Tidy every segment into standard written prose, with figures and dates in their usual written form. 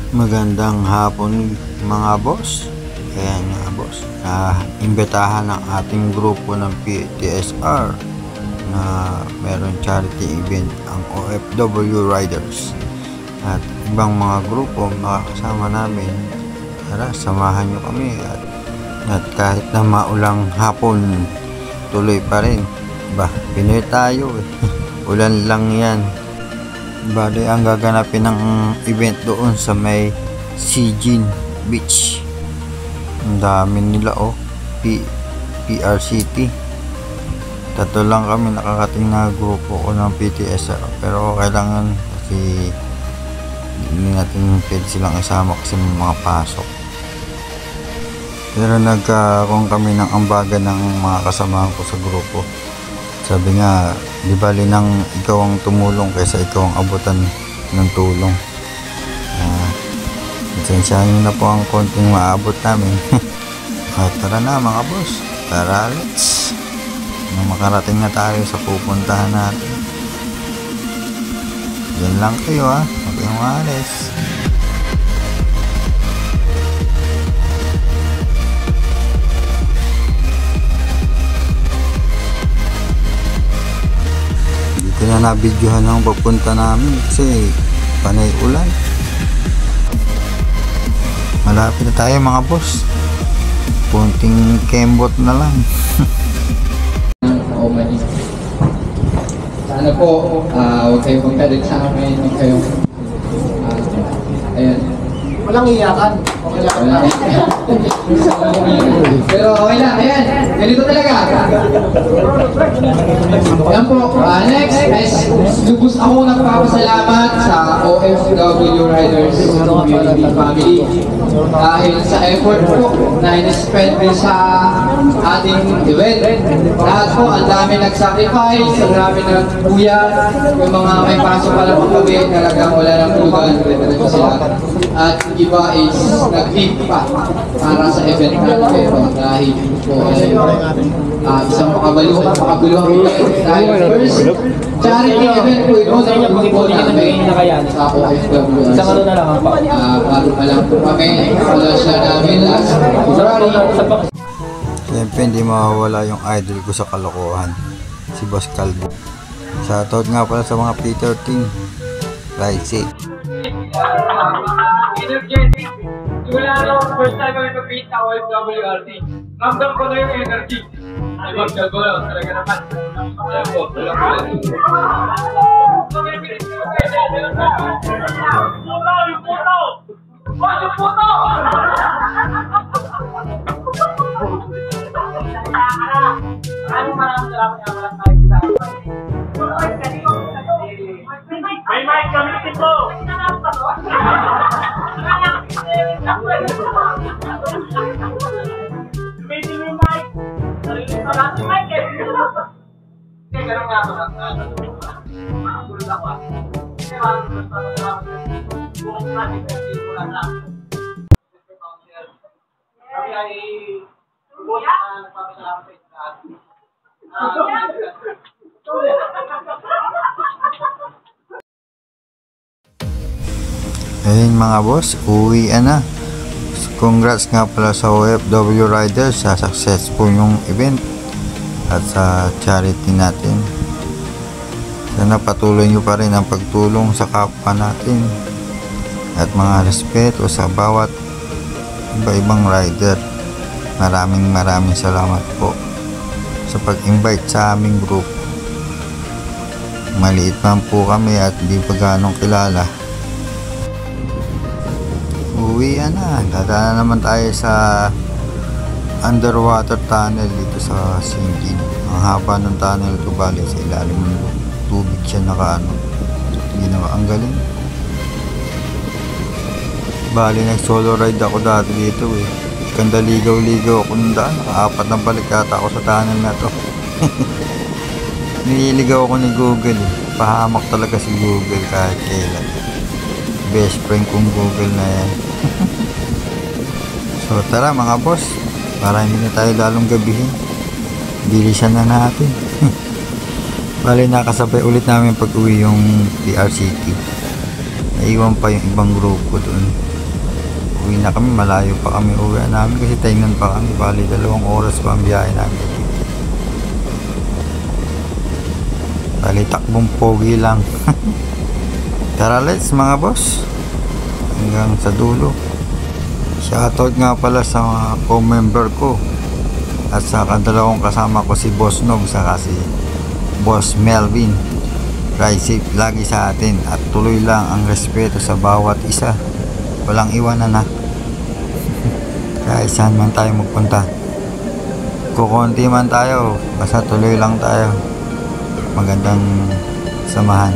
Magandang hapon mga boss. Kaya nga boss, imbitahan ng ating grupo ng PTSR na meron charity event ang OFW Riders at ibang mga grupo makakasama namin. Tara, samahan nyo kami at kahit na maulang hapon, tuloy pa rin. Pinoy tayo eh. Ulan lang yan. Bali, ang gaganapin ng event doon sa may Sijin Beach. Ang dami nila PRCT. Tatlo lang kami nakakating na grupo ko ng PTSR, pero kailangan kasi hindi natin pwede silang isama kasi may mga pasok. Pero nagkaroon kami ng ambagan ng mga kasamahan ko sa grupo. Sabi nga, di bali nang ikaw ang tumulong kaysa ikaw ang abutan ng tulong. Pasensyahan nyo na po ang konting maabot namin. Tara na mga boss, tara let's makarating na tayo sa pupuntahan natin. Yan lang kayo huwag kayong maalis. Dito na nabidyohan ang papunta namin kasi panay ulan. Malapit na tayo mga boss, punting kembot na lang. Sana po, huwag kayong magkalit sa amin, huwag kayong, ayan. Walang iyakan. Okay lang. Pero okay lang, ayan. Ganito talaga. Ayan po, next is lubos ako nagpapasalamat sa OFW Riders Community Family dahil sa effort po na in-spend din sa ating event. Lahat po, ang dami nag-sacrifice, ang dami nag-buyan, yung mga may pasok pala pang gabi, talagang wala ng tulugan, talaga sila. At iba is nag-give pa para sa event natin dahil po isang makabuluhang event dahil first charity event po ito na magbubo namin sa OFW. Bago pa lang po kami, wala siya namin last February. Siyempre hindi mawawala yung idol ko sa kalokohan, si Boss Calvo. Shoutout nga pala sa mga P13. Ride safe. Energetic. Wala na first time kami mag-beat na OFWRT. Ramdam ko na yung energy. Ay, mag-galgo lang. Talaga naman. Ayan po. Yung puto! Wag yung puto! Maraming salamat nga walang makikita. May mic gamitin mo! Gamitin mo yung mic! Sarili pa lang yung mic eh! Hindi, ganun nga ako lang. Tulad ako Kasi maraming gusto na salamat. Buong natin kasi wala lang. Kami ay buong na nagpapasalamat sa ito lahat. Ayun mga boss, uwi na. Congrats nga pala sa OFW Riders sa successful yung event at sa charity natin. Sana patuloy nyo pa rin ang pagtulong sa kapwa natin at mga respeto sa bawat iba-ibang rider. Maraming salamat po sa pag-invite sa aming group. Maliit man po kami at di pa ganong kilala. Uwi na. Dadaan naman tayo sa underwater tunnel dito sa Sijin. Ang haba ng tunnel ito, bali sa ilalim ng tubig siya ginawa. Ang galing. Bali nag-solo ride ako dati dito eh. Ganda ligaw-ligaw ako ng daan. Nakaapat na balik yata ako sa tunnel na to. Nililigaw ako ni Google eh. Pahamak talaga si Google kahit kailan. Best friend kong Google na yan. So tara mga boss, para hindi na tayo lalong gabihin, bilisan na natin. Bali nakasabay ulit namin pag uwi yung PRCT. Naiwan pa yung ibang grupo doon uwi na kami. Malayo pa kami uwi namin kasi Tainan pa kami. Bali 2 oras pa ang biyahe namin. Bali takbong pogi lang. Tara, let's mga boss, hanggang sa dulo. Shoutout nga pala sa mga co-member ko at sa dalawang kasama ko, si Boss Nog saka si Boss Melvin. Ride safe lagi sa atin at tuloy lang ang respeto sa bawat isa. Walang iwanan na. Kahit saan man tayo magpunta, kukunti man tayo, basta tuloy lang tayo. Magandang samahan.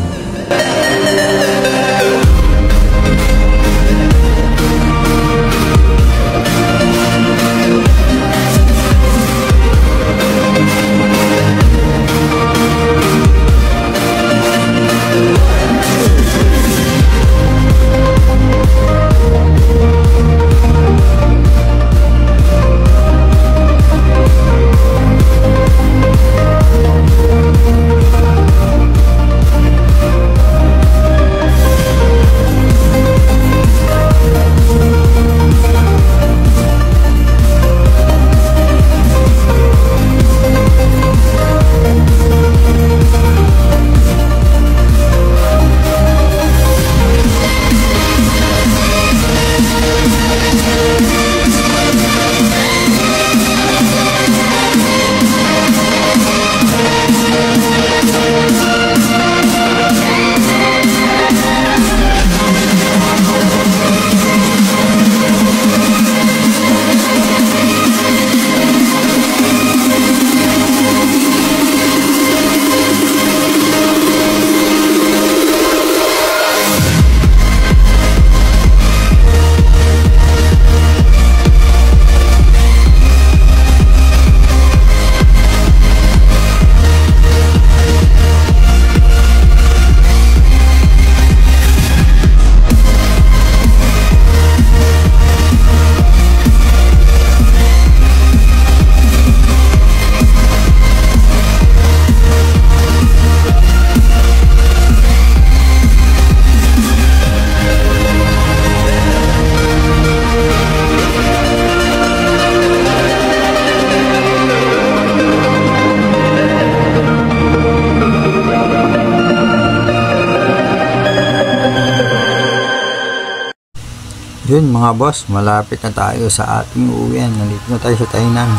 Yun mga boss, malapit na tayo sa ating uwian. Nandito na tayo sa Tainan.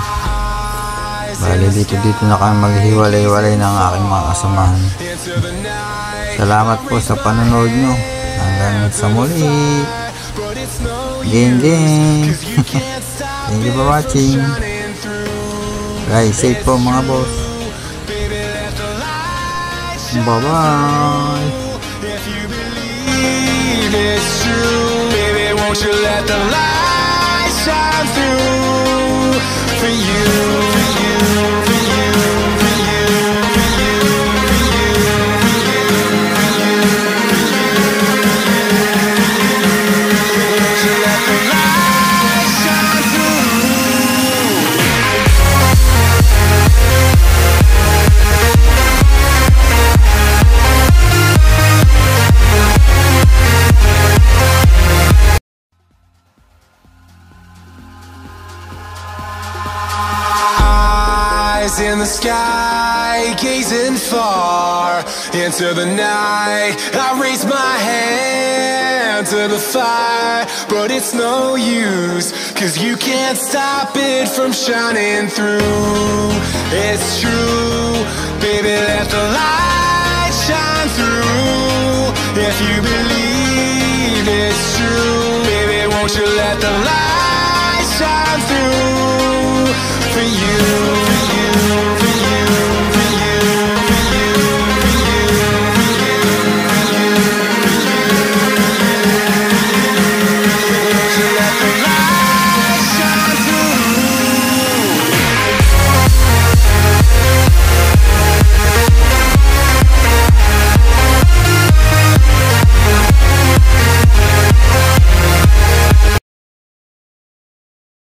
Bali dito na kami maghiwalay-walay ng aking mga kasamahan. Salamat po sa panonood nyo. Hanggang sa muli. Gang gang. Thank you for watching. Ride safe po mga boss. Bye bye. Won't you let the light shine through for you, for you, for you, for you, for you, for you, for you, won't you let the light shine through. In the sky, gazing far into the night, I raise my hand to the fire, but it's no use, 'cause you can't stop it from shining through. It's true, baby, let the light shine through. If you believe it's true, baby, won't you let the light shine through for you.